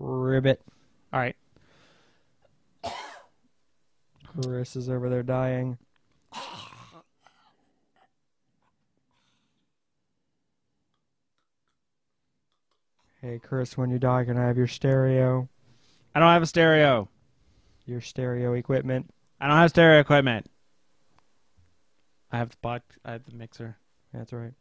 Ribbit. All right. Chris is over there dying. Hey, Chris, when you die, can I have your stereo? I don't have a stereo. Your stereo equipment. I don't have stereo equipment. I have the mixer. That's right.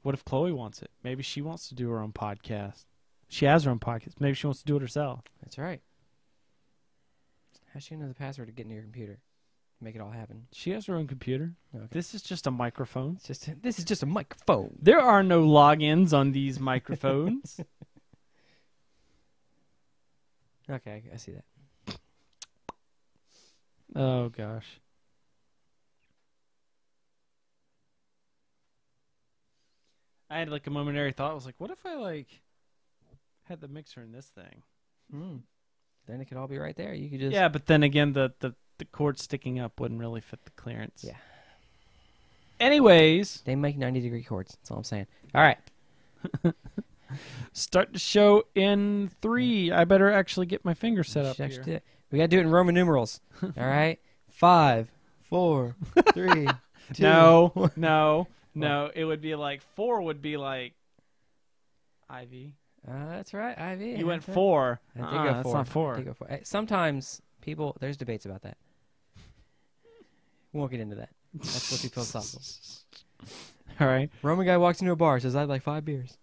What if Chloe wants it? Maybe she wants to do her own podcast. She has her own podcast. Maybe she wants to do it herself. That's right. How's she know the password to get into your computer? Make it all happen. She has her own computer. Okay. This is just a microphone. This is just a microphone. There are no logins on these microphones. Okay, I see that. Oh, gosh. I had like a momentary thought. I was like, what if I like had the mixer in this thing? Then it could all be right there. You could just... Yeah, but then again, the cord sticking up wouldn't really fit the clearance. Yeah. Anyways. They make 90-degree cords. That's all I'm saying. All right. Start the show in 3. I better actually get my finger set up here. We got to do it in Roman numerals. All right? 5, 4, 3, 2. No. It would be like 4 would be like IV. That's right, IV. You went 4. I did go 4. That's not 4. I did go 4. Sometimes people, there's debates about that. We won't get into that. That's what people philosophical. All right. Roman guy walks into a bar, says, I'd like 5 beers.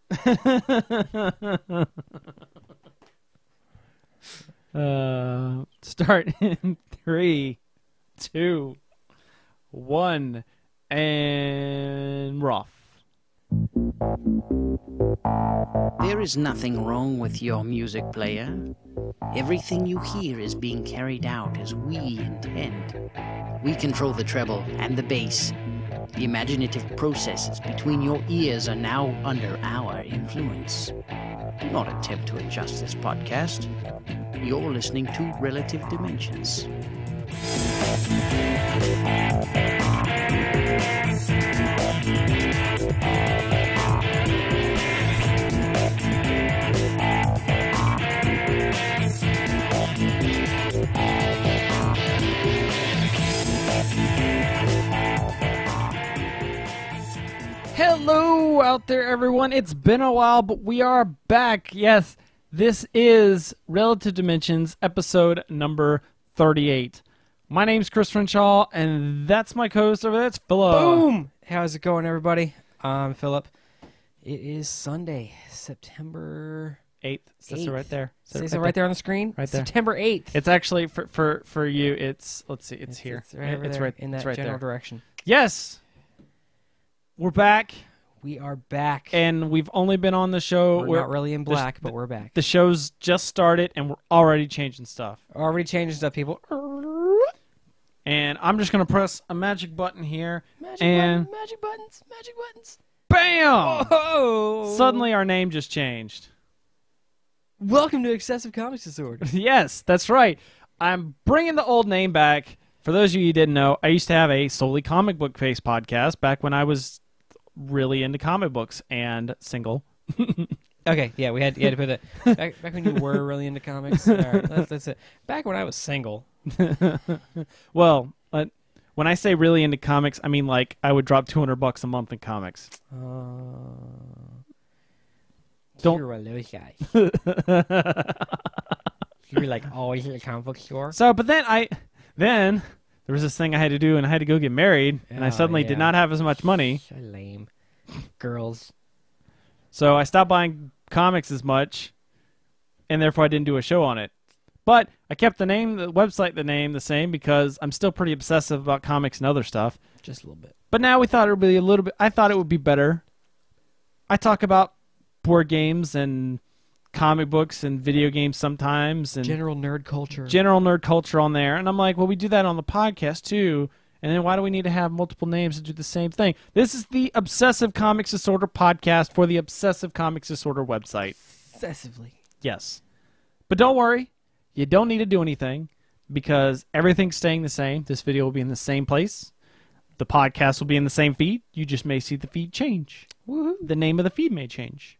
Start in 3, 2, 1, and rough. There is nothing wrong with your music player. Everything you hear is being carried out as we intend. We control the treble and the bass. The imaginative processes between your ears are now under our influence. Do not attempt to adjust this podcast. You're listening to Relative Dimensions. Hello out there, everyone. It's been a while, but we are back. Yes, this is Relative Dimensions, episode number 38. My name's Chris Crenshaw, and that's my co-host over there. It's Philip. Boom! How's it going, everybody? I'm Philip. It is Sunday, September 8th. Says it right there. Says it right there on the screen? Right there. September 8th. It's actually, for you, it's, let's see, it's here. It's right over there in that right general there. direction. Yes! We're back. We are back. And we've only been on the show. We're not really in black, but we're back. The show's just started, and we're already changing stuff. Already changing stuff, people. And I'm just going to press a magic button here. Magic buttons. Bam! Whoa! Suddenly our name just changed. Welcome to Excessive Comics Disorder. Yes, that's right. I'm bringing the old name back. For those of you who didn't know, I used to have a solely comic book based podcast back when I was really into comic books and single. Okay, yeah, you had to put that back when you were really into comics. All right, that's it. Back when I was single. Well, when I say really into comics, I mean like I would drop $200 a month in comics. You're a loose guy. You're like always at a comic book store. So, but then there was this thing I had to do, and I had to go get married, and I suddenly did not have as much money. So lame. Girls. So I stopped buying comics as much, and therefore I didn't do a show on it. But I kept the website the same because I'm still pretty obsessive about comics and other stuff. Just a little bit. But now we thought it would be a little bit. I thought it would be better. I talk about board games and comic books and video games sometimes, and general nerd culture on there. And I'm like, well, we do that on the podcast too. And then why do we need to have multiple names to do the same thing? This is the Obsessive Comics Disorder podcast for the Obsessive Comics Disorder website. Obsessively. Yes. But don't worry. You don't need to do anything because everything's staying the same. This video will be in the same place. The podcast will be in the same feed. You just may see the feed change. Woohoo. The name of the feed may change.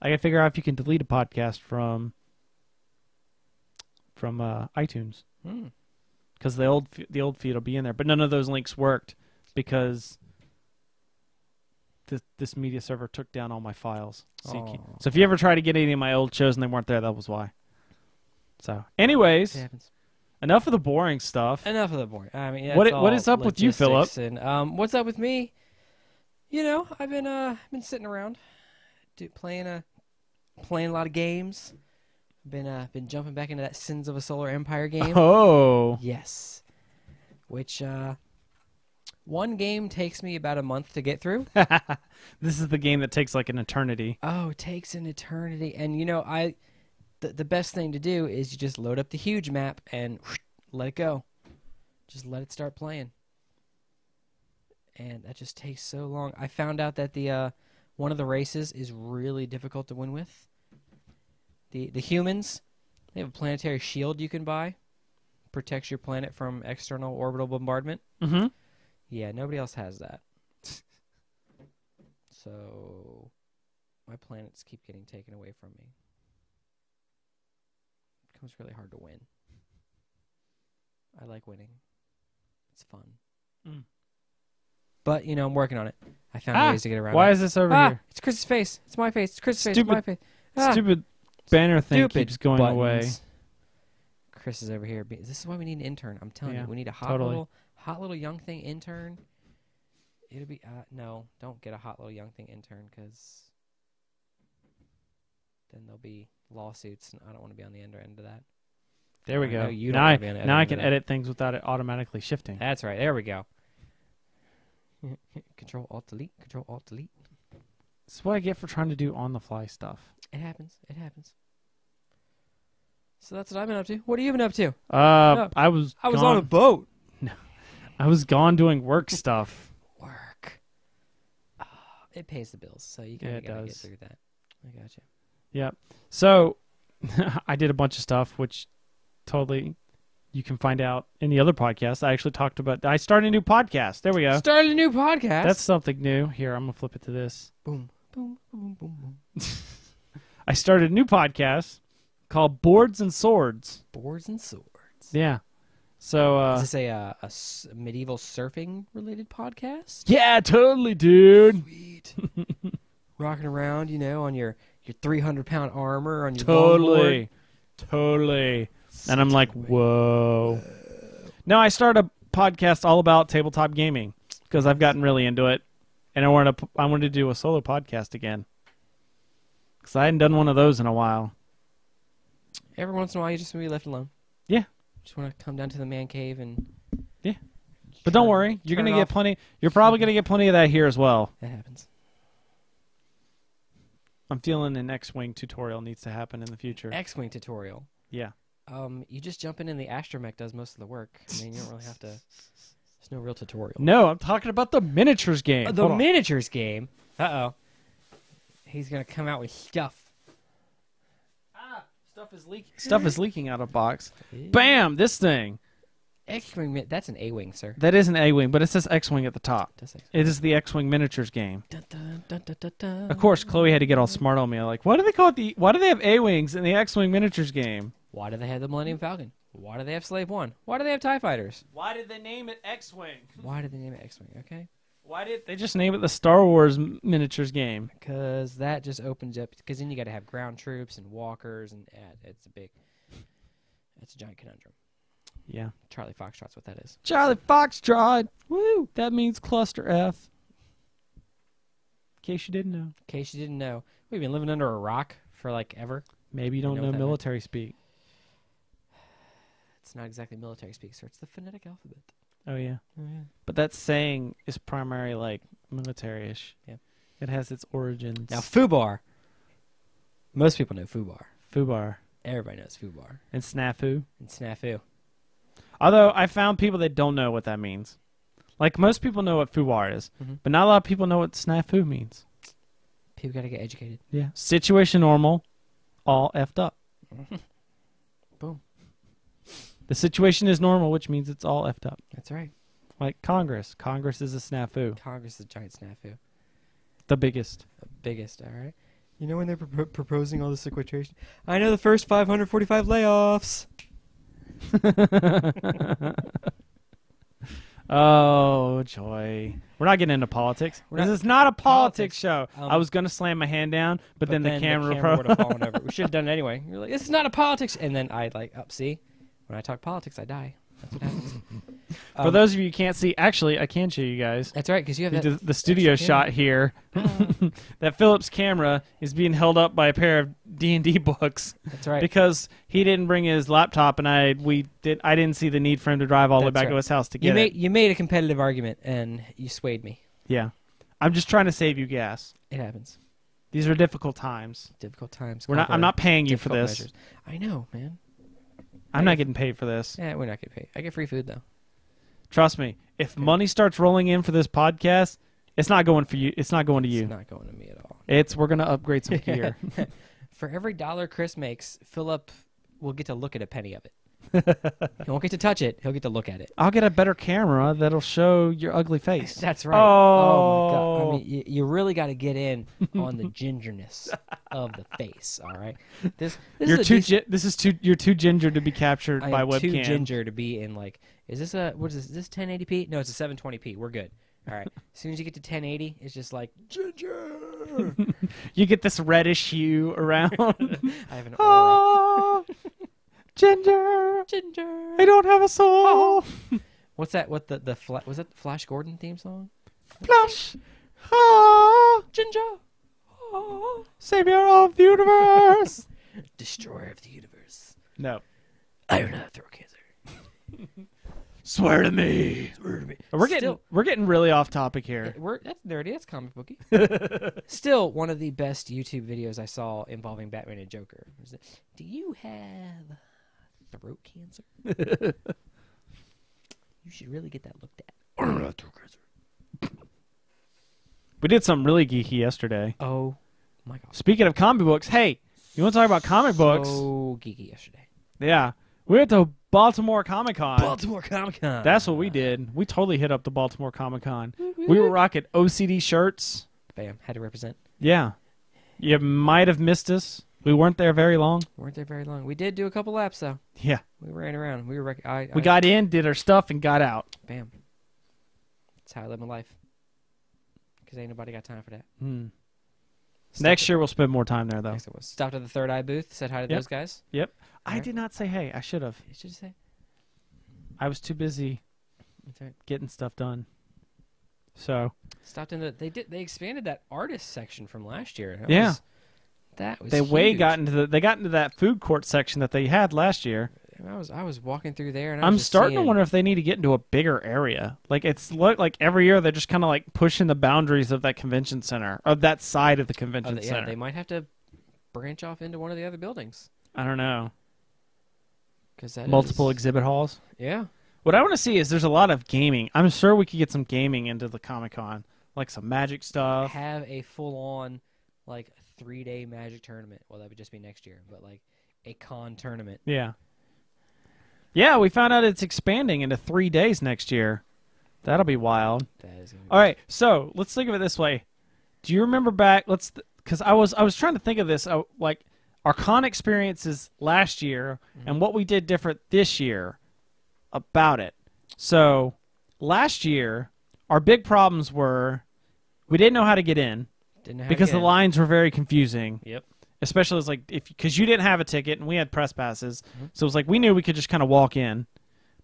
I gotta figure out if you can delete a podcast from from iTunes. Hmm. Because the old feed will be in there, but none of those links worked because this media server took down all my files. So if you ever try to get any of my old shows and they weren't there, that was why. So, anyways, It happens. enough of the boring stuff. Enough of the boring. I mean, yeah, What is up with you, Philip? And what's up with me? You know, I've been sitting around, playing a lot of games. Been jumping back into that Sins of a Solar Empire game. Oh, Yes. Which one game takes me about a month to get through. this is the game that takes like an eternity. Oh, it takes an eternity. And you know, the best thing to do is you just load up the huge map and let it go. Just let it start playing. And that just takes so long. I found out that the one of the races is really difficult to win with. The humans, they have a planetary shield you can buy. Protects your planet from external orbital bombardment. Mm-hmm. Yeah, nobody else has that. So my planets keep getting taken away from me. It becomes really hard to win. I like winning. It's fun. Mm. But, you know, I'm working on it. I found ways to get around why it. is this over here? It's Chris's face. It's my face. It's Chris's face. It's my face. Stupid banner thing Stupid keeps going buttons. away. Chris is over here. This is why we need an intern. I'm telling Yeah, you, we need a hot little young thing intern. It'll be no, don't get a hot little young thing intern because then there'll be lawsuits, and I don't want to be on the end of that. There we I go. know you don't wanna be on the Now I end can of that. edit things without it automatically shifting. That's right. There we go. Control Alt Delete. Control Alt Delete. This is what I get for trying to do on the fly stuff. It happens. It happens. So that's what I've been up to. What have you been up to? I was on a boat. I was gone doing work stuff. Work. It pays the bills, so you Yeah, gotta it get does. through that. I got you. Yep. So I did a bunch of stuff, which totally you can find out in the other podcast. I actually talked about. I started a new podcast. There we go. Started a new podcast. That's something new. Here, I'm gonna flip it to this. boom, boom, boom, boom, boom. I started a new podcast called Boards and Swords. Boards and swords. Yeah. So Is this a medieval surfing related podcast? yeah, totally, dude. Sweet. Rocking around, you know, on your 300-pound armor on your Totally. And I'm like, whoa. No, I started a podcast all about tabletop gaming because I've gotten really into it, and I wanted to do a solo podcast again because I hadn't done one of those in a while. Every once in a while, you just want to be left alone. Yeah. Just want to come down to the man cave and. Yeah. But don't worry, you're turn gonna it get off. plenty. You're probably gonna get plenty of that here as well. That happens. I'm feeling an X-wing tutorial needs to happen in the future. X-wing tutorial. Yeah. You just jump in and the astromech does most of the work. I mean, you don't really have to. There's no real tutorial. No, I'm talking about the miniatures game. The Hold on. miniatures game. Uh-oh. He's gonna come out with stuff. Stuff is leaking out of box. Bam! This thing. X-wing. That's an A-wing, sir. That is an A-wing, but it says X-wing at the top. That's It is the X-wing miniatures game. dun, dun, dun, dun, dun, dun. Of course, Chloe had to get all smart on me. Like, why do they call it why do they have A-wings in the X-wing miniatures game? Why do they have the Millennium Falcon? Why do they have Slave One? Why do they have TIE Fighters? Why did they name it X-wing? Why did they name it X-wing? Okay. Why did they just name it the Star Wars miniatures game? Because that just opens up. Because then you got to have ground troops and walkers, and it's a giant conundrum. Yeah. Charlie Foxtrot's what that is. Charlie Foxtrot. Woo! That means cluster F. In case you didn't know. In case you didn't know, we've been living under a rock for like ever. Maybe you don't know know what that military speak. It's not exactly military speak, sir. It's the phonetic alphabet. Oh, yeah. Oh, yeah. But that saying is primarily like military-ish. Yeah. It has its origins. Now, FUBAR. Most people know FUBAR. FUBAR. Everybody knows FUBAR. And snafu. And snafu. Although I found people that don't know what that means. Like most people know what FUBAR is, Mhm. but not a lot of people know what snafu means. People got to get educated. Yeah. Situation normal, all effed up. Boom. The situation is normal, which means it's all effed up. That's right. Like Congress. Congress is a snafu. Congress is a giant snafu. The biggest. The biggest, all right? You know when they're proposing all this sequestration? I know the first 545 layoffs. Oh, joy. We're not getting into politics. This is not a politics show. I was going to slam my hand down, but then the camera would have fallen over. We should have done it anyway. You're like, this is not a politics. And then I see, when I talk politics, I die. That's what happens. For those of you who can't see, actually, I can show you guys. That's right, because you have the studio shot here. That Phillips camera is being held up by a pair of D&D books. That's right. Because he didn't bring his laptop, and I didn't see the need for him to drive all the way back to his house to get it. You made a competitive argument, and you swayed me. Yeah. I'm just trying to save you gas. It happens. These are difficult times. Difficult times. I'm not paying you for this. Measures. I know, man. I'm not getting paid for this. Yeah, we're not getting paid. I get free food, though. Trust me. If money starts rolling in for this podcast, it's not going for you. It's not going to you. It's not going to me at all. We're going to upgrade some gear. For every $1 Chris makes, Philip will get to look at a penny of it. He won't get to touch it. He'll get to look at it. I'll get a better camera that'll show your ugly face. That's right. Oh, my God. I mean, you really got to get in on the gingerness of the face. All right. You're too ginger to be captured by webcam. Too ginger to be in Is this 1080p? No, it's a 720p. We're good. All right. As soon as you get to 1080, it's just like ginger. You get this reddish hue around. I have an aura. Ginger. Ginger. I don't have a soul. What's that? Was that the Flash Gordon theme song? Flash. Ginger. Savior of the universe. Destroyer of the universe. No. I don't have throat cancer. Swear to me. We're getting really off topic here. That's nerdy. That's comic booky. Still, one of the best YouTube videos I saw involving Batman and Joker. Do you have throat cancer? You should really get that looked at. I don't have throat cancer. We did something really geeky yesterday. Oh my God. Speaking of comic books, hey, you want to talk about comic books? So geeky yesterday. Yeah. We went to Baltimore Comic Con. Baltimore Comic Con. That's what we did. We totally hit up the Baltimore Comic Con. We were rocking OCD shirts. Bam. Had to represent. Yeah. You might have missed us. We weren't there very long. We did do a couple laps, though. Yeah. We ran around. We got in, did our stuff, and got out. Bam. That's how I live my life. Because ain't nobody got time for that. Next year, we'll spend more time there, though. Stopped at the Third Eye booth, said hi to those guys. Yep. I did not say hey. I should have. You should say. I was too busy getting stuff done. So. Stopped in they expanded that artist section from last year. That was they huge. got into that food court section that they had last year. I was walking through there, and I'm starting to wonder if they need to get into a bigger area. Like every year they're just kind of like pushing the boundaries of that convention center, of that side of the convention center. Yeah, they might have to branch off into one of the other buildings. I don't know. Because multiple exhibit halls. Yeah. What I want to see is there's a lot of gaming. I'm sure we could get some gaming into the Comic-Con, like some Magic stuff. Have a full-on 3-day Magic tournament. Well, that would just be next year, but a con tournament. Yeah. Yeah, we found out it's expanding into 3 days next year. That'll be wild. That is gonna be all right, so let's think of it this way. Do you remember back? Because I was trying to think of this. Our con experiences last year and what we did different this year about it. So last year, our big problems were we didn't know how to get in because the lines were very confusing. Yep. Especially because you didn't have a ticket and we had press passes, so it was we knew we could just kind of walk in.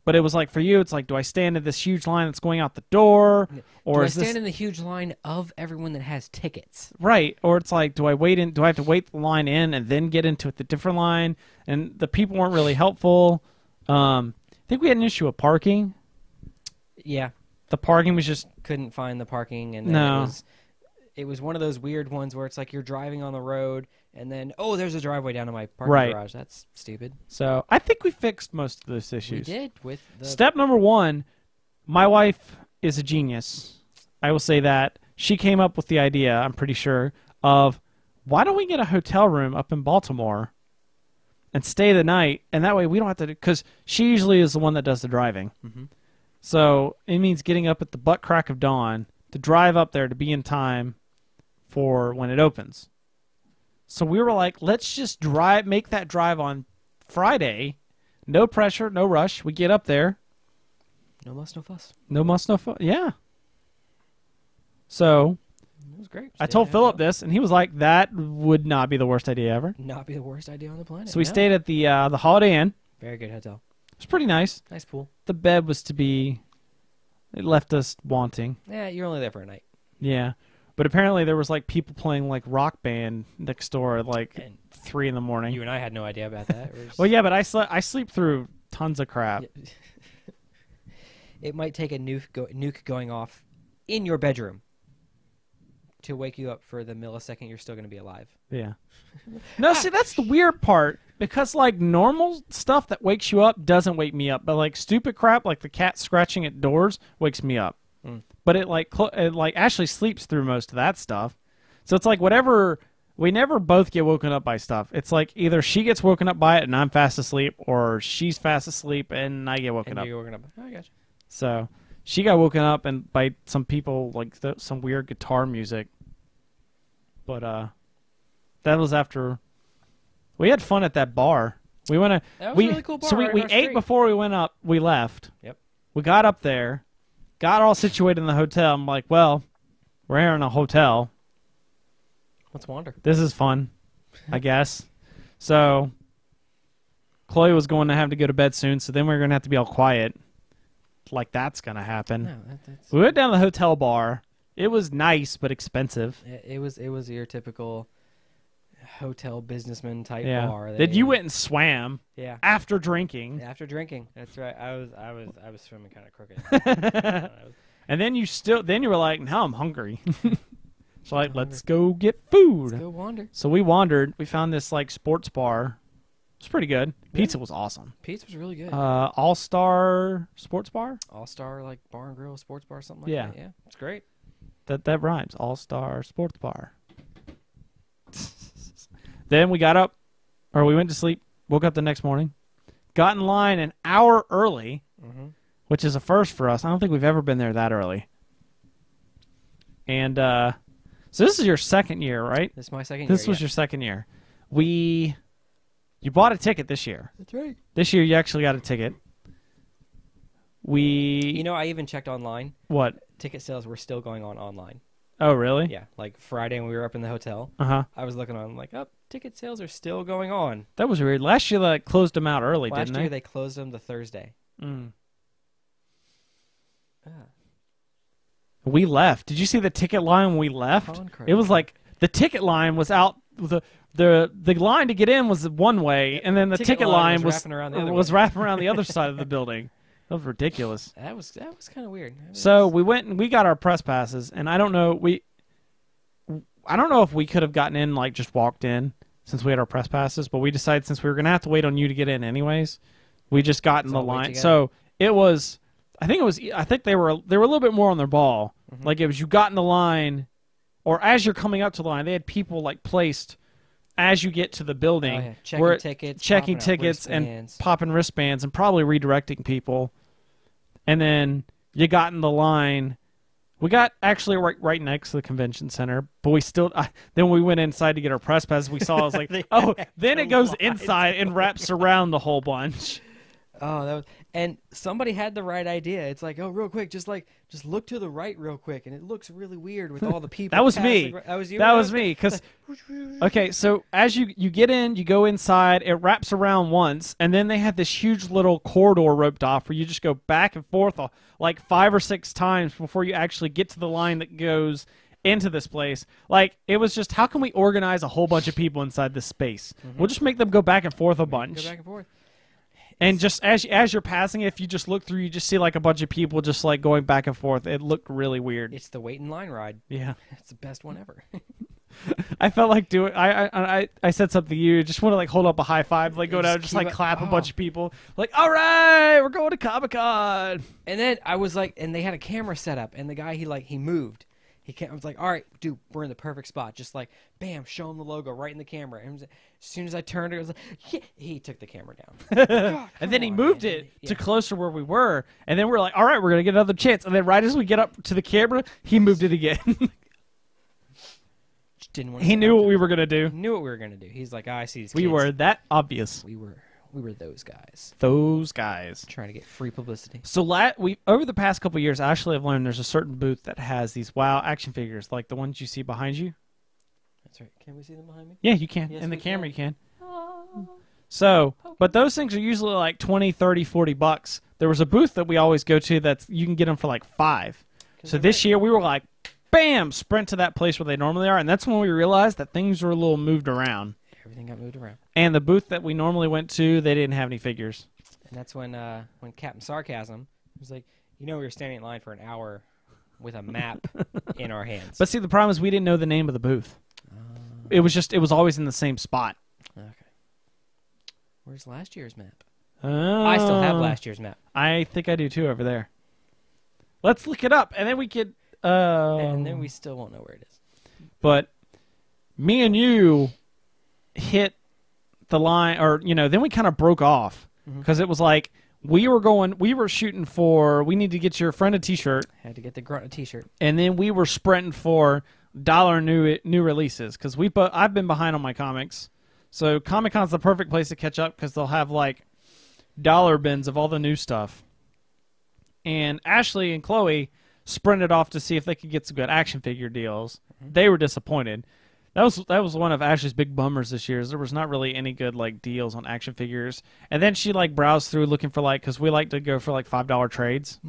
But it was for you, it's do I stand in this huge line that's going out the door, or do I stand in the huge line of everyone that has tickets? Right, or it's do I wait in? Do I have to wait the line in and then get into the different line? And the people weren't really helpful. I think we had an issue with parking. Yeah, the parking was just couldn't find the parking, and then it was one of those weird ones where it's you're driving on the road and then there's a driveway down to my parking garage. That's stupid. So I think we fixed most of those issues. We did with step number 1. My wife is a genius. I will say that she came up with the idea. I'm pretty sure of why don't we get a hotel room up in Baltimore and stay the night, and that way we don't have to because she usually is the one that does the driving. So it means getting up at the butt crack of dawn to drive up there to be in time for when it opens. So we were let's just make that drive on Friday No pressure, no rush. We get up there. No muss, no fuss. No muss, no fuss. Yeah. So It was great. I told Philip this, and he was like, "That would not be the worst idea ever." Not be the worst idea on the planet. So we stayed at the Holiday Inn. Very good hotel. It was pretty nice. Nice pool. The bed was to be. It left us wanting. Yeah, you're only there for a night. Yeah, but apparently there was like people playing like rock band next door at like And 3 in the morning. You and I had no idea about that. Well, yeah, but I sleep through tons of crap. It might take a nuke going off in your bedroom to wake you up for the millisecond you're still going to be alive. Yeah. No, see, that's the weird part, because like normal stuff that wakes you up doesn't wake me up, but like stupid crap like the cat scratching at doors wakes me up. But it like Ashley sleeps through most of that stuff. So it's like whatever, we never both get woken up by stuff. It's like either she gets woken up by it and I'm fast asleep, or she's fast asleep and I get woken up. You get woken up. Oh, I gotcha. So she got woken up and by some people like some weird guitar music. But that was after we had fun at that bar. We went to That was a really cool bar. So right we on our ate street. before we went up. We left. Yep. We got up there, got all situated in the hotel. I'm like, well, we're here in a hotel. Let's wander. This is fun, I guess. So Chloe was going to have to go to bed soon, so then we were going to have to be all quiet. Like that's going to happen. No, that's... We went down to the hotel bar. It was nice, but expensive. It was your typical hotel businessman type Yeah. bar. Then you went and swam Yeah. after drinking. After drinking. That's right. I was swimming kind of crooked. And then you were like, now I'm hungry. So like, I'm let's go get food. Let's go wander. So we wandered. We found this like sports bar. It's pretty good. Pizza was awesome. Pizza was really good. All-Star Sports Bar? All-Star like bar and grill, sports bar, something like Yeah. that. Yeah, it's great. That rhymes. All-Star Sports Bar. Then we got up, or we went to sleep, woke up the next morning, got in line an hour early, which is a first for us. I don't think we've ever been there that early. And so this is your second year, right? This is my second year. This was your second year. You bought a ticket this year. That's right. This year you actually got a ticket. You know, I even checked online. What? Ticket sales were still going on online. Oh, really? Yeah, like Friday when we were up in the hotel. Uh-huh. I was looking on, like, oh, ticket sales are still going on. That was weird. Last year they closed them out early, Last didn't year they? they closed them the Thursday. We left. Did you see the ticket line when we left? Concrete. It was like the ticket line was out. The line to get in was one way, and then the ticket line was wrapping around the other was way. wrapping around the other side of the building. That was ridiculous. That was kind of weird. So we went and we got our press passes, and I don't know if we could have gotten in, like just walked in, since we had our press passes, but we decided since we were gonna have to wait on you to get in anyways, we just got in the all wait line. together. So it was. I think they were a little bit more on their ball. Like it was you got in the line, or as you're coming up to the line, they had people like placed as you get to the building, Oh, yeah. Checking tickets, checking popping out tickets, and wristbands. popping wristbands, and probably redirecting people. And then you got in the line. We got actually right next to the convention center, but we still. Then we went inside to get our press passes. We saw. I was like, oh, then it goes inside and wraps around the whole bunch. Oh, that was, and somebody had the right idea. It's like, oh, real quick, just look to the right real quick, and it looks really weird with all the people. That was passing. me. That was you. That was me. Because okay, so as you get in, you go inside. It wraps around once, and then they had this huge little corridor roped off where you just go back and forth like 5 or 6 times before you actually get to the line that goes into this place. Like it was just, how can we organize a whole bunch of people inside this space? We'll just make them go back and forth a bunch. Go back and forth. And just as you're passing it, if you just look through, you just see like a bunch of people just like going back and forth. It looked really weird. It's the wait in line ride. Yeah. It's the best one ever. I felt like doing. I said something to you. Just want to like hold up a high five, like go down, just like clap a bunch of people. Like, all right, we're going to Comic Con. And then I was like, and they had a camera set up, and the guy he moved. I was like, all right, dude, we're in the perfect spot. Just like, bam, show him the logo right in the camera. And as soon as I turned it, was like, yeah. He took the camera down. Oh, And then he come on, moved man. it Yeah. to closer where we were. And then we're like, all right, we're going to get another chance. And then right as we get up to the camera, he moved it again. Just didn't want He knew what we were going to do. He knew what we were gonna do. He's like, I see these We kids. were that obvious. We were We were those guys Those guys. trying to get free publicity. So we over the past couple of years, actually, I've learned there's a certain booth that has these WoW action figures, like the ones you see behind you. That's right. Can we see them behind me? Yeah, you can. Yes, In the we camera, can. you can. So, but those things are usually like 20, 30, 40 bucks. There was a booth that we always go to that's you can get them for like $5. So this year we were like, bam, sprint to that place where they normally are, and that's when we realized that things were a little moved around. Everything got moved around. And the booth that we normally went to, they didn't have any figures. And that's when Captain Sarcasm was like, we were standing in line for an hour with a map in our hands. But see, the problem is we didn't know the name of the booth. It was always in the same spot. Okay. Where's last year's map? I still have last year's map. I think I do too over there. Let's look it up, and then we could. And then we still won't know where it is. But me and you hit the line, or then we kind of broke off because it was like we were shooting for. We need to get your friend a T-shirt. Had to get the grunt a T-shirt, and then we were sprinting for dollar new releases because I've been behind on my comics, so Comic Con's the perfect place to catch up because they'll have like dollar bins of all the new stuff. And Ashley and Chloe sprinted off to see if they could get some good action figure deals. They were disappointed. That was one of Ashley's big bummers this year. Is there was not really any good like deals on action figures. And then she like browsed through looking for because we like to go for like $5 trades.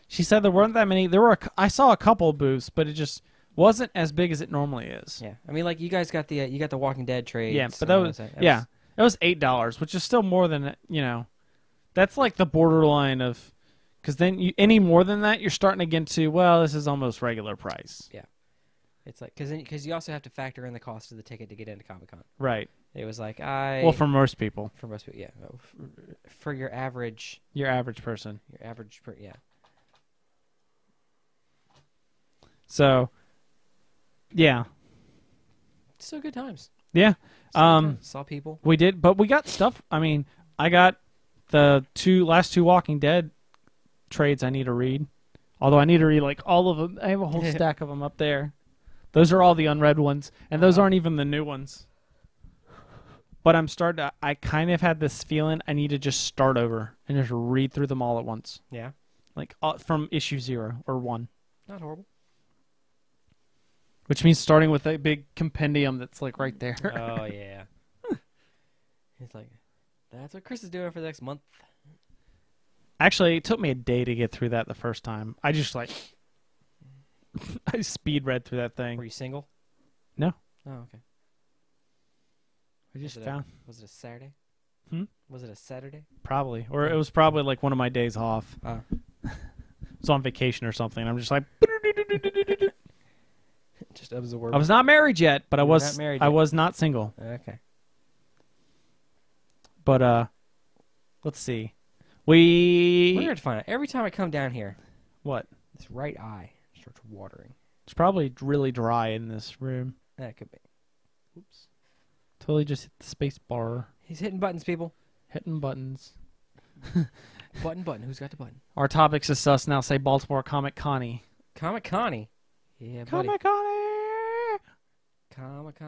She said there weren't that many. I saw a couple booths, but it just wasn't as big as it normally is. Yeah, I mean, like you guys got the Walking Dead trade. Yeah, but that was $8, which is still more than That's like the borderline of, because then any more than that, you're starting to get to this is almost regular price. Yeah, it's like because you also have to factor in the cost of the ticket to get into Comic Con. Right. It was like for most people. For most people, yeah. For your average. Your average person. Yeah. So. Yeah. Still good times. Yeah. Saw people. We did, but we got stuff. I mean, I got the last two Walking Dead trades I need to read. Although I need to read like all of them. I have a whole stack of them up there. Those are all the unread ones, and those aren't even the new ones. But I kind of had this feeling I need to just start over and just read through them all at once. Yeah. Like from issue 0 or 1. Not horrible. Which means starting with a big compendium that's like right there. Oh yeah. It's like, that's what Chris is doing for the next month. Actually, it took me a day to get through that the first time. I just I speed read through that thing. Were you single? No. Oh, okay. I just found. Was it a Saturday? Was it a Saturday? Probably. Or it was probably like one of my days off. It was on vacation or something. I'm just like. Just absorb. I was not married yet, but I was not single. Okay. But let's see. We're going to find out. Every time I come down here, what? this right eye starts watering. It's probably really dry in this room. That could be. Oops. Totally just hit the space bar. He's hitting buttons, people. Hitting buttons. Button. Who's got the button? Our topics is us now say Baltimore Comic Connie. Comic Connie. Yeah, buddy. Comic Connie. Comic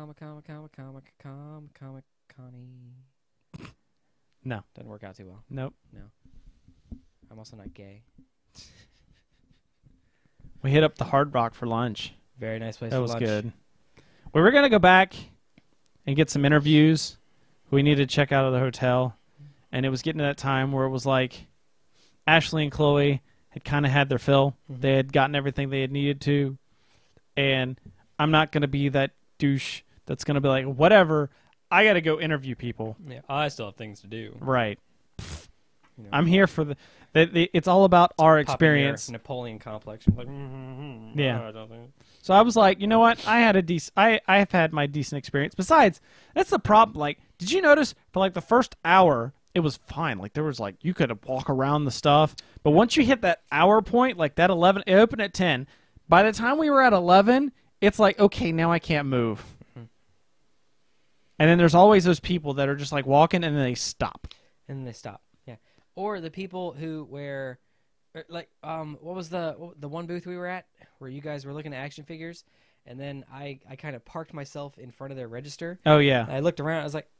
Connie. No. Doesn't work out too well. Nope. No. I'm also not gay. We hit up the Hard Rock for lunch. Very nice place That for was lunch. good. We were going to go back and get some interviews. We needed to check out of the hotel. And it was getting to that time where it was like Ashley and Chloe had kind of had their fill. Mm-hmm. They had gotten everything they had needed to. And I'm not going to be that douche that's going to be like, whatever, I got to go interview people. Yeah, I still have things to do. Right. You know, I'm here for the it's all about our experience. Napoleon complex. You're like, Yeah. I don't think. So I was like, you know what? I have had my decent experience. Besides, that's the problem. Like, did you notice for like the first hour, it was fine. Like there was like you could walk around the stuff, but once you hit that hour point, like that 11, it opened at 10. By the time we were at 11, it's like, okay, now I can't move. Mm-hmm. And then there's always those people that are just like walking and then they stop. And then they stop. Yeah. Or the people who wear, like, what was the one booth we were at where you guys were looking at action figures, and then I kind of parked myself in front of their register. Oh yeah. I looked around. I was like,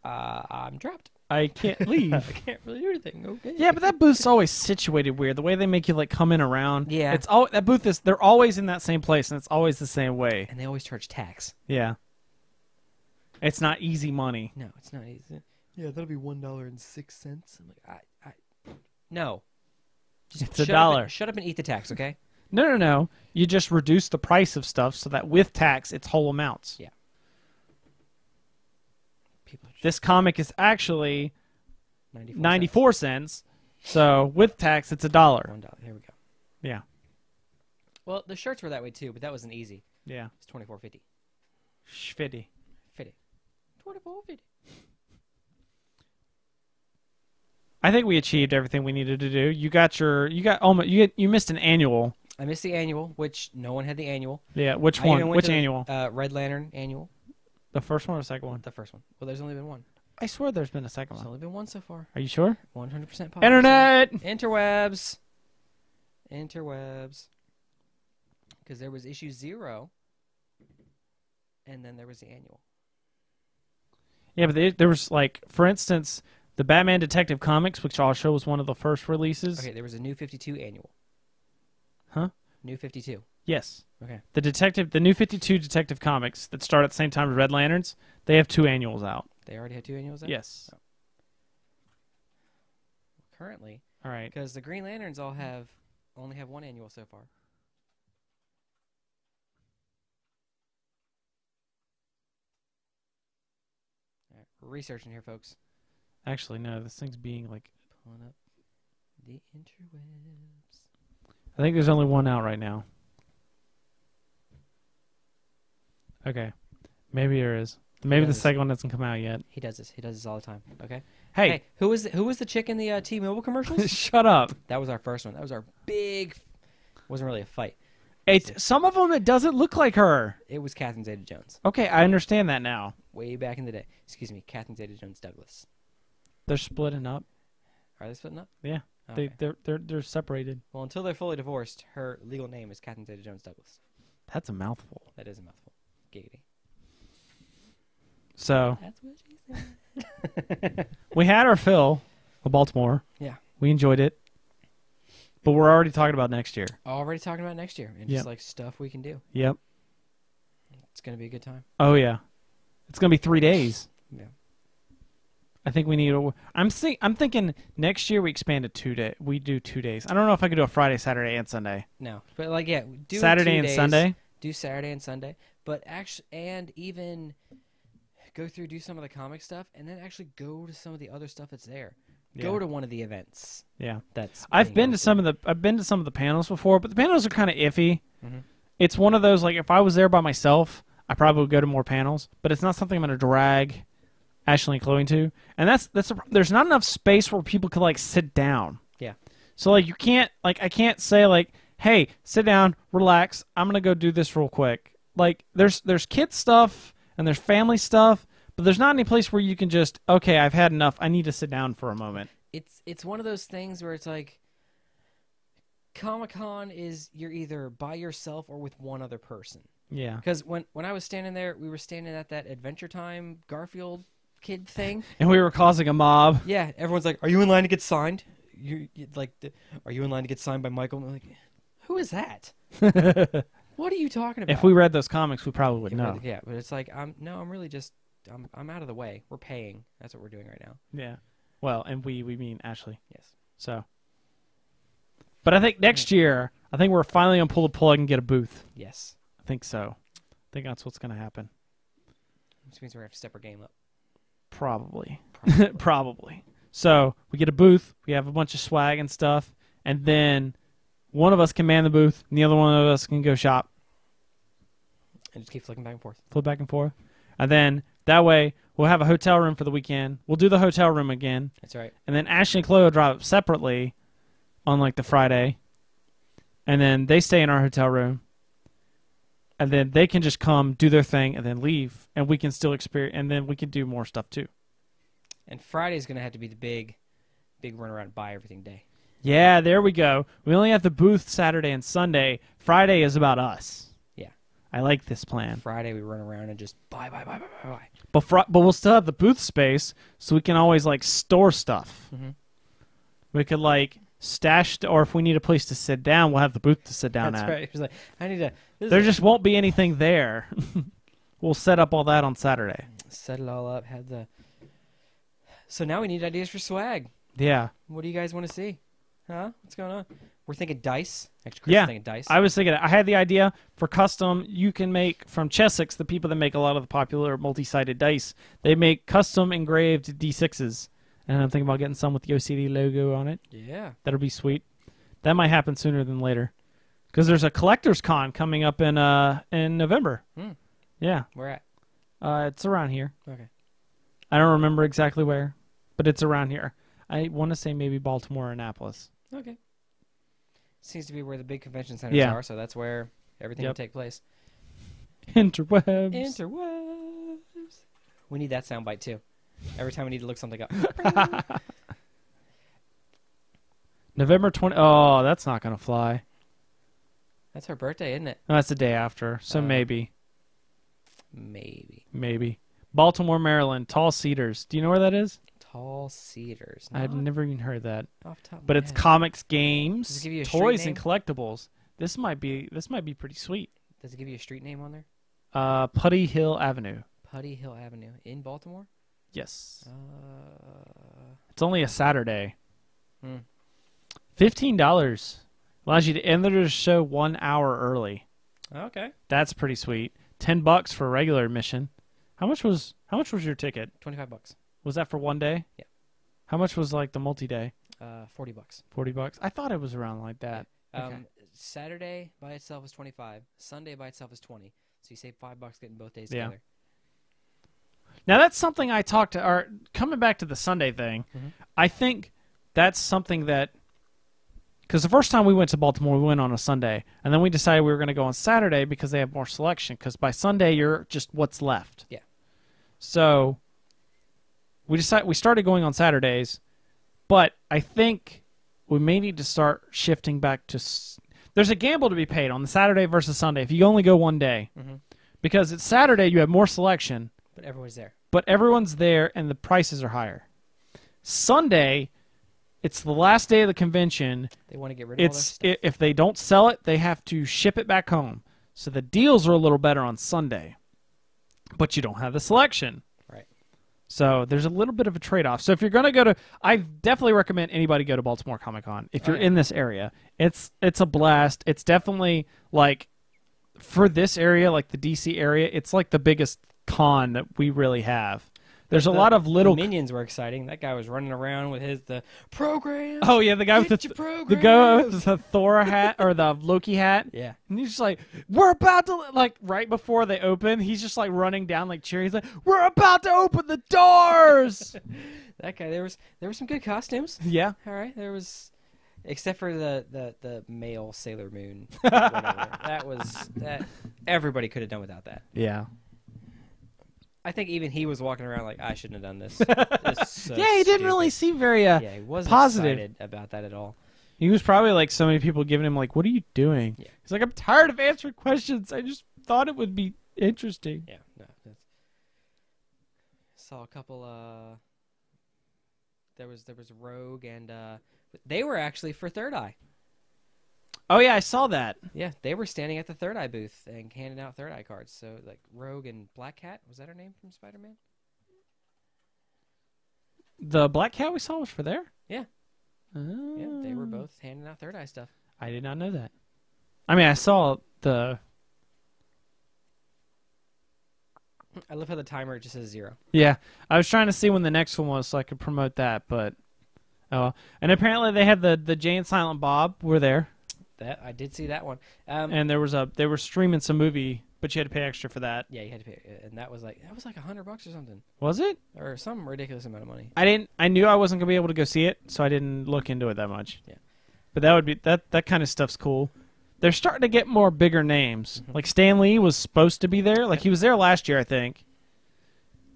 I'm trapped. I can't leave. I can't really do anything. Okay. Yeah, but that booth's always situated weird. The way they make you like come in around. Yeah. It's all that booth is. They're always in that same place, and it's always the same way. And they always charge tax. Yeah. It's not easy money. No, it's not easy. Yeah, that'll be $1.06. I'm like, no. Just It's $1. $1. Shut up and eat the tax, okay? No. You just reduce the price of stuff so that with tax, it's whole amounts. Yeah. People are just This comic is actually 94 cents. So with tax, it's $1. $1. Here we go. Yeah. Well, the shirts were that way too, but that wasn't easy. Yeah. It's $24.50. Shfitty. $50. $24.50. I think we achieved everything we needed to do. You missed an annual. I missed the annual, which no one had the annual. Yeah. Which I one? even went Which to the, annual? Red Lantern annual. The first one or the second one? The first one. Well, there's only been one. I swear there's been a second There's one. only been one so far. Are you sure? 100% positive. Internet. Interwebs. Because there was issue 0, and then there was the annual. Yeah, but there was like, for instance, the Batman Detective Comics, which I'll show was one of the first releases. Okay, there was a New 52 annual. Huh? New 52. Yes. Okay. The New 52 Detective Comics that start at the same time as Red Lanterns, they have 2 annuals out. They already had 2 annuals out? Yes. Oh. Currently. All right. Because the Green Lanterns only have 1 annual so far. All right, we're researching here, folks. Actually, no, this thing's being like... Pulling up the interwebs. I think there's only 1 out right now. Okay. Maybe there is. Maybe the second one hasn't come out yet. He does this. He does this all the time. Okay. Hey. Who was the chick in the T-Mobile commercials? Shut up. That was our first one. That was our big. Wasn't really a fight. Some of them, it doesn't look like her. It was Catherine Zeta-Jones. Okay, I understand that now. Way back in the day. Excuse me, Catherine Zeta-Jones Douglas. They're splitting up. Are they splitting up? Yeah. Okay. They're separated. Well, until they're fully divorced, her legal name is Catherine Zeta-Jones Douglas. That's a mouthful. That is a mouthful. Giggity. So That's what she said. we had our fill of Baltimore. Yeah. We enjoyed it. But we're already talking about next year. Already talking about next year and Yep. just like stuff we can do. Yep. It's gonna be a good time. Oh yeah. It's gonna be 3 days. Yeah. I think we need. I'm thinking next year we expand to 2 days. We do 2 days. I don't know if I could do a Friday, Saturday, and Sunday. No, but like do Saturday 2 and days, Sunday. Do Saturday and Sunday, but actually, and even do some of the comic stuff, and then actually go to some of the other stuff that's there. Yeah. Go to one of the events. Yeah. I've been to some of the panels before, but the panels are kind of iffy. Mm-hmm. It's one of those, like, if I was there by myself, I probably would go to more panels, but it's not something I'm going to drag Ashley and Chloe to. And there's not enough space where people could, like, sit down. Yeah. So, like, you can't, like, I can't say, like, hey, sit down, relax, I'm going to go do this real quick. Like, there's kid stuff and there's family stuff, but there's not any place where you can just, okay, I've had enough, I need to sit down for a moment. It's one of those things where it's like, Comic-Con is you're either by yourself or with one other person. Yeah. Because when I was standing there, we were standing at that Adventure Time Garfield kid thing. And we were causing a mob. Yeah, everyone's like, "Are you in line to get signed?" Are you in line to get signed by Michael? And I'm like, who is that? What are you talking about? If we read those comics, we probably would know. Yeah, but it's like I'm really just I'm out of the way. We're paying. That's what we're doing right now. Yeah. Well, and we mean Ashley. Yes. So. But I think next year, we're finally going to pull the plug and get a booth. Yes. I think so. I think that's what's going to happen. Which means we're going to have to step our game up. Probably. Probably. So we get a booth. We have a bunch of swag and stuff. And then one of us can man the booth, and the other one of us can go shop. And just keep flicking back and forth. Flip back and forth. And then that way, we'll have a hotel room for the weekend. We'll do the hotel room again. That's right. And then Ashley and Chloe will drive up separately on, like, the Friday. And then they stay in our hotel room. And then they can just come, do their thing, and then leave. And we can still experience, and then we can do more stuff too. And Friday's going to have to be the big run around and buy everything day. Yeah, there we go. We only have the booth Saturday and Sunday. Friday is about us. Yeah. I like this plan. Friday we run around and just buy. But we'll still have the booth space, so we can always like store stuff. Mm-hmm. We could like stash, or if we need a place to sit down, we'll have the booth to sit down That's at. right. He's like, I need to. There just won't be anything there. We'll set up all that on Saturday. Set it all up. Have the. So now we need ideas for swag. Yeah. What do you guys want to see? Huh? What's going on? We're thinking dice. Actually, Chris Yeah. is thinking dice. I was thinking, I had the idea for custom. You can make from Chessex, the people that make a lot of the popular multi-sided dice. They make custom engraved D6s, and I'm thinking about getting some with the OCD logo on it. Yeah. That'll be sweet. That might happen sooner than later, because there's a collector's con coming up in November. Yeah. Where at? It's around here. Okay. I don't remember exactly where, but it's around here. I want to say maybe Baltimore or Annapolis. Okay. Seems to be where the big convention centers Yeah. are, so that's where everything will take place. Interwebs. Interwebs. We need that soundbite too. Every time we need to look something up. November 20. Oh, that's not going to fly. That's her birthday, isn't it? No, that's the day after, so maybe. Maybe. Baltimore, Maryland. Tall Cedars. Do you know where that is? Tall Cedars. I've never even heard that. Off the top of But my it's head. comics, Does games, it give you a street toys, name? and collectibles. This might be pretty sweet. Does it give you a street name on there? Putty Hill Avenue. Putty Hill Avenue in Baltimore? Yes. Uh, It's only a Saturday. hmm. $15 allows you to enter the show 1 hour early. Okay. That's pretty sweet. $10 for regular admission. How much was your ticket? $25. Was that for one day? Yeah. How much was like the multi-day? $40. $40. I thought it was around like that. Okay. Saturday by itself is $25. Sunday by itself is $20. So you save $5 getting both days Yeah. together. Now that's something I talked to. Or coming back to the Sunday thing, I think that's something that, because the first time we went to Baltimore, we went on a Sunday, and then we decided we were going to go on Saturday because they have more selection. Because by Sunday, you're just what's left. Yeah. So we started going on Saturdays, but I think we may need to start shifting back to. There's a gamble to be paid on the Saturday versus Sunday if you only go one day, because it's Saturday you have more selection, But everyone's there. but everyone's there and the prices are higher. Sunday, it's the last day of the convention. They want to get rid of all their stuff. If they don't sell it, they have to ship it back home. So the deals are a little better on Sunday, but you don't have the selection. Right. So there's a little bit of a trade-off. So if you're going to go to, I definitely recommend anybody go to Baltimore Comic Con if you're in this area. It's a blast. It's definitely like for this area, like the DC area, it's like the biggest con that we really have. There's a lot of little the minions were exciting. That guy was running around with the program. Oh yeah, the guy with the guy with the Thor hat or the Loki hat. Yeah. And he's just like, we're about to, like, right before they open, he's just like running down like cheering. He's like, we're about to open the doors. That guy. There were some good costumes. Yeah. All right. There was, except for the male Sailor Moon. Whatever. that everybody could have done without that. Yeah. I think even he was walking around like, I shouldn't have done this. So Yeah, he didn't really seem very yeah, he wasn't positive excited about that at all. He was probably like so many people giving him like, what are you doing? Yeah. He's like, I'm tired of answering questions. I just thought it would be interesting. Yeah, no. Saw a couple. There was Rogue and they were actually for Third Eye. Oh yeah, I saw that. Yeah, they were standing at the Third Eye booth and handing out Third Eye cards. So like Rogue and Black Cat, was that her name from Spider-Man? The Black Cat we saw was for there? Yeah. Oh. Yeah, they were both handing out Third Eye stuff. I did not know that. I mean, I saw the... I love how the timer just says 0. Yeah, I was trying to see when the next one was so I could promote that, but... Oh, well. And apparently they had the Jay and Silent Bob were there. That I did see that one. And they were streaming some movie, but you had to pay extra for that. Yeah, you had to pay, and that was like $100 or something, Was it? or some ridiculous amount of money. I knew I wasn't gonna be able to go see it, so I didn't look into it that much. Yeah. But that would be that kind of stuff's cool. They're starting to get more bigger names. Like Stan Lee was supposed to be there. Like he was there last year, I think.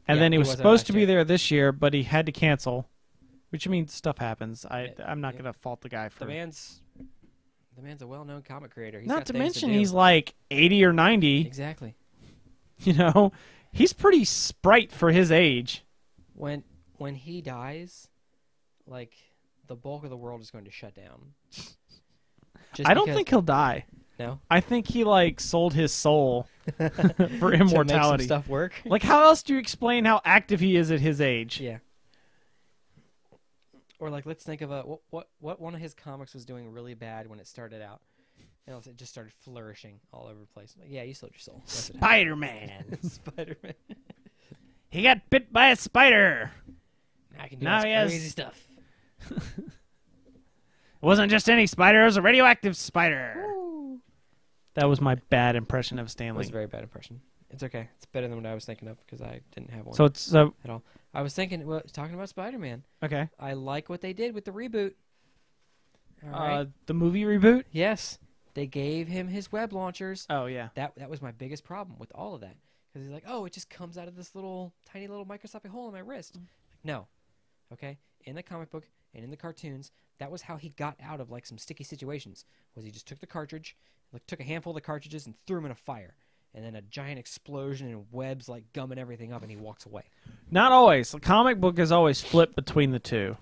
And Yeah, then he he was wasn't supposed last to be year. there this year, but he had to cancel. Which means stuff happens. I'm not gonna fault the guy for The The man's a well-known comic creator. He's Not got to things mention do. he's like 80 or 90. Exactly. You know, he's pretty sprite for his age. When he dies, like the bulk of the world is going to shut down. I don't think he'll die. No. I think he like sold his soul for To immortality. make some stuff work. Like, how else do you explain how active he is at his age? Yeah. Or like, let's think of what one of his comics was doing really bad when it started out. And it just started flourishing all over the place. Like, yeah, you sold your soul. Spider-Man. Spider-Man. He got bit by a spider. I can do Now this he has- crazy stuff. It wasn't just any spider, it was a radioactive spider. Woo. That was my bad impression of That Stanley. was a very bad impression. It's okay. It's better than what I was thinking of because I didn't have one So it's at all. I was thinking, talking about Spider-Man. okay. I like what they did with the reboot. All right. The movie reboot? Yes, they gave him his web launchers. Oh yeah. That was my biggest problem with all of that because he's like, oh, it just comes out of this tiny little microscopic hole in my wrist. Like, no, okay. In the comic book and in the cartoons, that was how he got out of like some sticky situations. Was he just took the cartridge, like took a handful of the cartridges and threw them in a fire, and then a giant explosion and webs like gumming everything up, and he walks away. Not always. The comic book is always flipped between the two.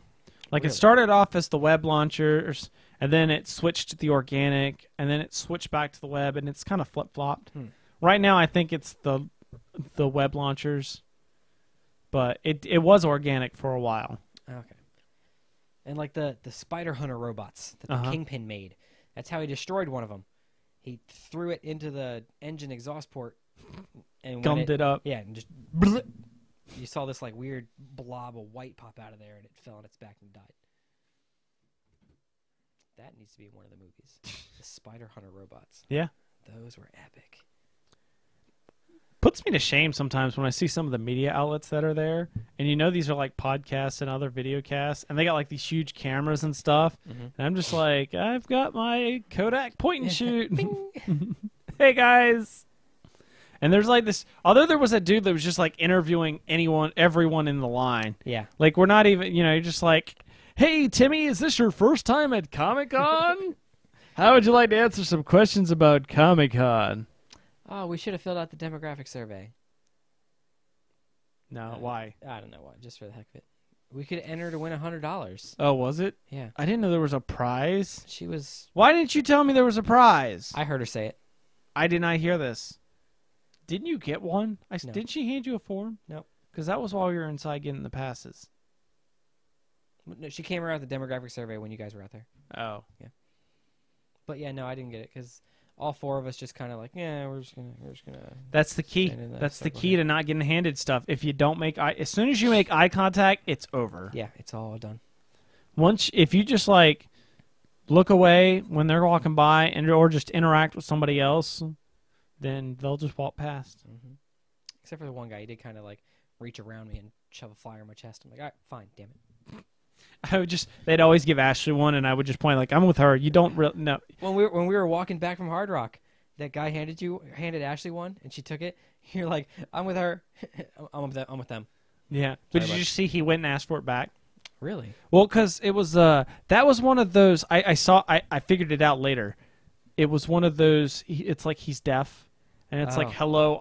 Like Really? it started off as the web launchers, and then it switched to the organic, and then it switched back to the web, and it's kind of flip-flopped. Right now, I think it's the web launchers, but it was organic for a while. Okay. And like the Spider Hunter robots that the Kingpin made, that's how he destroyed one of them. He threw it into the engine exhaust port and Gummed it up. Yeah, and just bleh, you saw this like weird blob of white pop out of there, and it fell on its back and died. That needs to be in one of the movies. The Spider Hunter robots. Yeah. Those were epic. Puts me to shame sometimes when I see some of the media outlets that are there, and you know these are like podcasts and other video casts, and they got like these huge cameras and stuff, and I'm just like, I've got my Kodak point and shoot. Hey guys. And there's like this, although there was a dude that was just like interviewing everyone in the line. Yeah. Like we're not even, you're just like, hey Timmy, is this your first time at Comic Con? How would you like to answer some questions about Comic Con? Oh, we should have filled out the demographic survey. No, why? I don't know why. Just for the heck of it. We could enter to win $100. Oh, was it? Yeah. I didn't know there was a prize. She was. Why didn't you tell me there was a prize? I heard her say it. I did not hear this. Didn't you get one? No. Didn't she hand you a form? Nope. Because that was while we were inside getting the passes. No, she came around the demographic survey when you guys were out there. Oh. But yeah, no, I didn't get it because all four of us just kind of like, yeah, we're just gonna. That's the key. stand in that That's the stuff key to not getting handed stuff. If you don't make as soon as you make eye contact, it's over. Yeah, it's all done. If you just like look away when they're walking by or just interact with somebody else, then they'll just walk past. Except for the one guy, he did kind of like reach around me and shove a flyer in my chest. I'm like, all right, fine, damn it. They'd always give Ashley one, and I would just point like, I'm with her. You don't really no. When we were walking back from Hard Rock, that guy handed Ashley one, and she took it. You're like, I'm with her. I'm with them. Yeah. But Sorry, did you see he went and asked for it back? Really? Well, because it was that was one of those I figured it out later. It was one of those. It's like he's deaf, and it's like hello,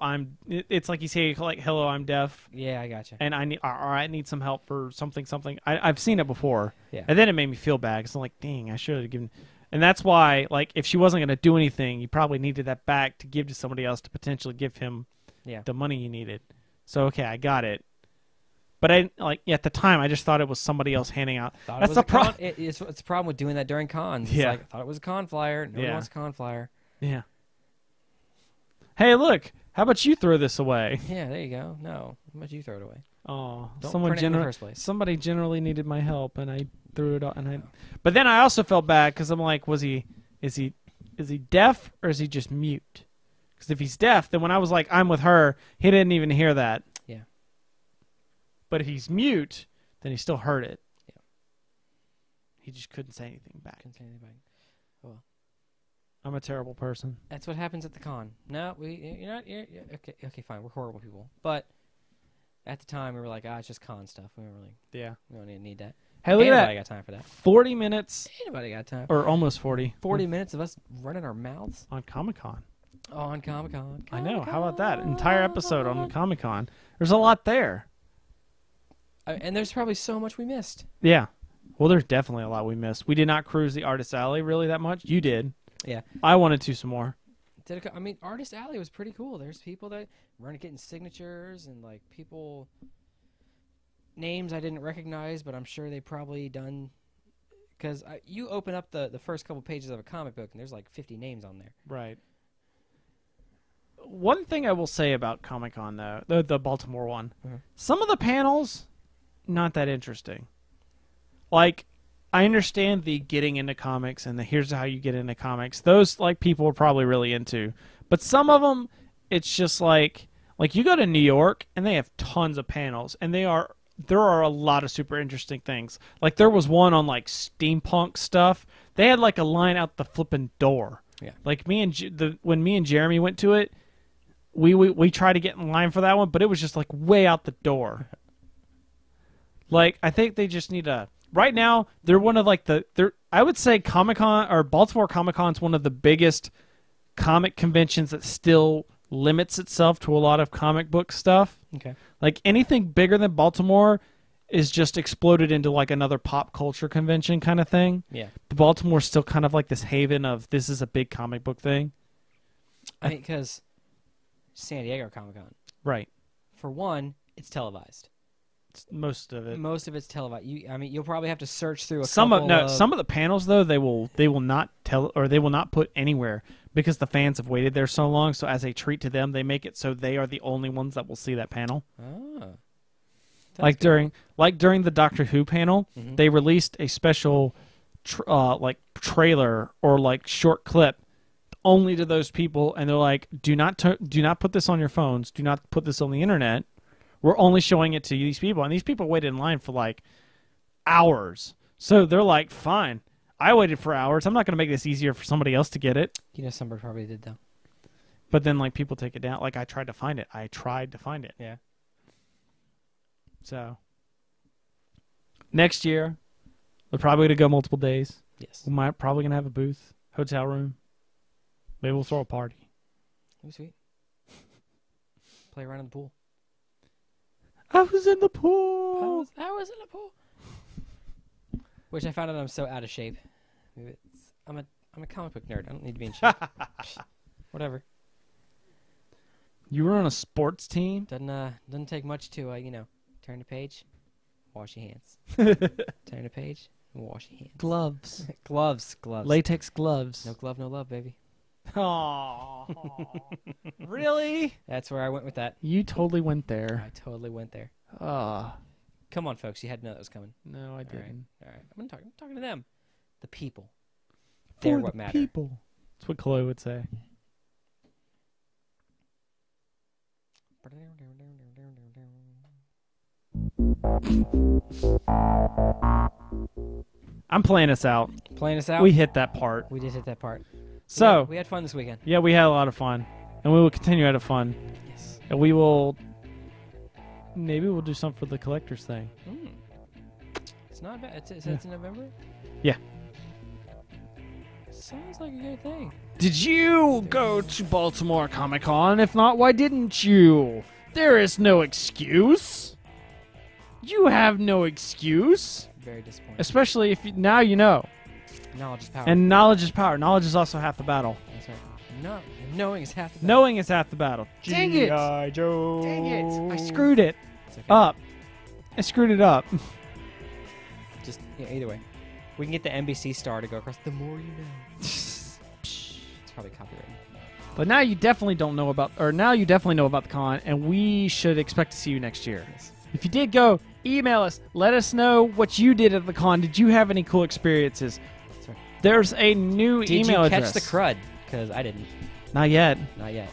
It's like he's saying like hello, I'm deaf. Yeah, I gotcha. And I need some help for something. I've seen it before. Yeah. And then it made me feel bad because I'm like, dang, I should have given. And that's why, like, if she wasn't going to do anything, you probably needed that back to give to somebody else to potentially give him the money you needed. So okay, I got it. But at the time, I just thought it was somebody else handing out. That's the problem. It's the problem with doing that during cons. It's like, I thought it was a con flyer. Nobody wants a con flyer. Yeah. Hey, look. How about you throw this away? Yeah, there you go. No, how about you throw it away? Oh, Don't print it in the first place. Somebody generally needed my help, and I threw it out. But then I also felt bad because I'm like, is he deaf or is he just mute? Because if he's deaf, then when I was like, I'm with her, he didn't even hear that. Yeah. But if he's mute, then he still heard it. Yeah. He just couldn't say anything back. Couldn't say anything back. Oh, well. I'm a terrible person. That's what happens at the con. No, you're not. Okay, fine. We're horrible people. But at the time, we were like, it's just con stuff. We don't really. Yeah. We don't even need that. Hey, look at Anybody that. got time for that? 40 minutes, Anybody got time? or almost 40. 40 minutes of us running our mouths On Comic-Con. on Comic Con. I know. How about that? Entire episode on Comic-Con. There's a lot there. And there's probably so much we missed. Yeah. Well, there's definitely a lot we missed. We did not cruise the Artist Alley really that much. You did. Yeah. I wanted to some more. I mean, Artist Alley was pretty cool. There's people that were getting signatures and like people names I didn't recognize, but I'm sure they probably done because you open up the first couple pages of a comic book and there's like 50 names on there. Right. One thing I will say about Comic-Con, though, the Baltimore one, some of the panels, not that interesting. Like, I understand the getting into comics and the here's how you get into comics. Those, like, people are probably really into. But some of them, it's just like you go to New York and they have tons of panels, and there are a lot of super interesting things. Like, there was one on, like, steampunk stuff. They had, like, a line out the flipping door. Yeah. Like, when me and Jeremy went to it, we tried to get in line for that one, but it was just, like, way out the door. Like, I think they just need a... Right now, they're one of, like, I would say Comic-Con, or Baltimore Comic Con is one of the biggest comic conventions that still limits itself to a lot of comic book stuff. Okay. Like, anything bigger than Baltimore is just exploded into, like, another pop culture convention kind of thing. Yeah. But Baltimore's still kind of like this haven of this is a big comic book thing. I mean, because San Diego Comic Con, Right. for one, it's televised. Most of it. Most of it's televised. You'll probably have to search through Some of couple the panels though they will not tell, or they will not put anywhere because the fans have waited there so long. So as a treat to them, they make it so they are the only ones that will see that panel. Ah. Like during the Doctor Who panel, Mhm. they released a special trailer or like short clip only to those people, and they're like, do not put this on your phones, do not put this on the internet. We're only showing it to these people. And these people waited in line for like hours. So they're like, fine. I waited for hours. I'm not going to make this easier for somebody else to get it. You know, somebody probably did, though. But then like people take it down. Like I tried to find it. Yeah. So next year, we're probably going to go multiple days. Yes. We might probably going to have a booth, hotel room. Maybe we'll throw a party. That'd be sweet. Play around in the pool. I was in the pool. I was in the pool. Which I found out I'm so out of shape. I'm a comic book nerd. I don't need to be in shape. Whatever. You were on a sports team? Doesn't take much to turn the page, wash your hands. Turn the page, wash your hands. Gloves. gloves. Latex gloves. No glove, no love, baby. Oh, really? That's where I went with that. You totally went there. I totally went there. Oh, Come on, folks. You had to know that was coming. no, I didn't. All right. I'm talking to them. The people. For They're the what matter. people. That's what Chloe would say. I'm playing us out. Playing us out? We hit that part. We did hit that part. So, we had fun this weekend. yeah, we had a lot of fun. And we will continue to have fun. Yes. And we will... Maybe we'll do something for the collector's thing. It's not bad. It's in November? Yeah. Sounds like a good thing. Did you go to Baltimore Comic Con? If not, why didn't you? There is no excuse. You have no excuse. Very disappointing. Especially if now you know. Knowledge is power. And knowledge is power. Knowledge is also half the battle. That's right. No, knowing is half the battle. Knowing is half the battle. Dang it! G.I. Joe. Dang it! I screwed it It's okay. up. I screwed it up. Just either way. We can get the NBC star to go across. The more you know. It's probably copyrighted. But now you definitely don't know about, or now you definitely know about the con, and we should expect to see you next year. Yes. If you did go, email us. Let us know what you did at the con. Did you have any cool experiences? That's right. There's a new Did email you address. catch the crud? Because I didn't. Not yet. Not yet.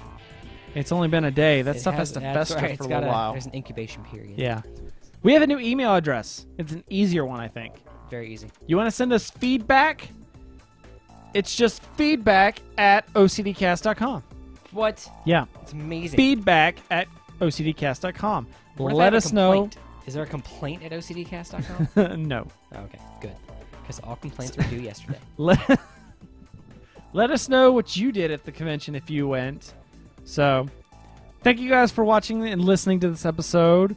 It's only been a day. That It stuff has to that's fester right. for It's a got little while. There's an incubation period. Yeah. We have a new email address. It's an easier one, I think. Very easy. You want to send us feedback? It's just feedback@ocdcast.com. What? Yeah. It's amazing. Feedback@ocdcast.com. What if I Let have a us know. complaint? Is there a complaint at OCDcast.com? No. Oh, okay, good. Because all complaints were due yesterday. Let us know what you did at the convention if you went. So, thank you guys for watching and listening to this episode.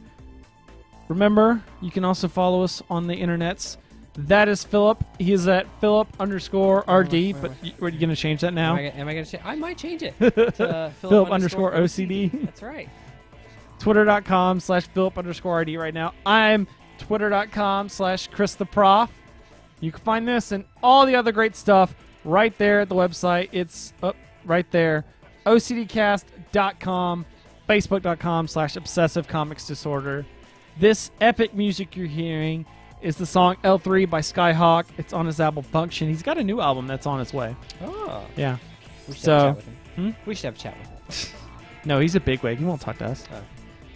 Remember, you can also follow us on the internets. That is Philip. He is at Philip_RD. But are you going to change that now? Am I going to change? I might change it to Philip_OCD. That's right. Twitter.com/Philip_RD right now. I'm Twitter.com/ChrisTheProf. You can find this and all the other great stuff right there at the website. It's up right there. OCDcast.com, Facebook.com/Obsessive Comics Disorder. This epic music you're hearing is the song L3 by Skyhawk. It's on his album Function. He's got a new album that's on its way. Oh. Yeah. We should have a chat with him. Hmm? We should have a chat with him. No, he's a bigwig. He won't talk to us. Oh.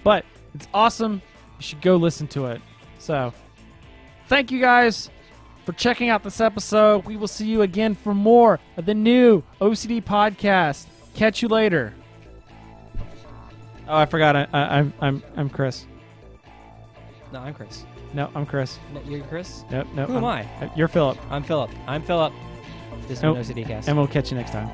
But it's awesome. You should go listen to it. So, thank you guys for checking out this episode. We will see you again for more of the new OCD podcast. Catch you later. Oh, I forgot. I'm Chris. No, I'm Chris. No, I'm Chris. No, you're Chris? Nope. Who am I? You're Philip. I'm Philip. This is an OCDcast. And we'll catch you next time.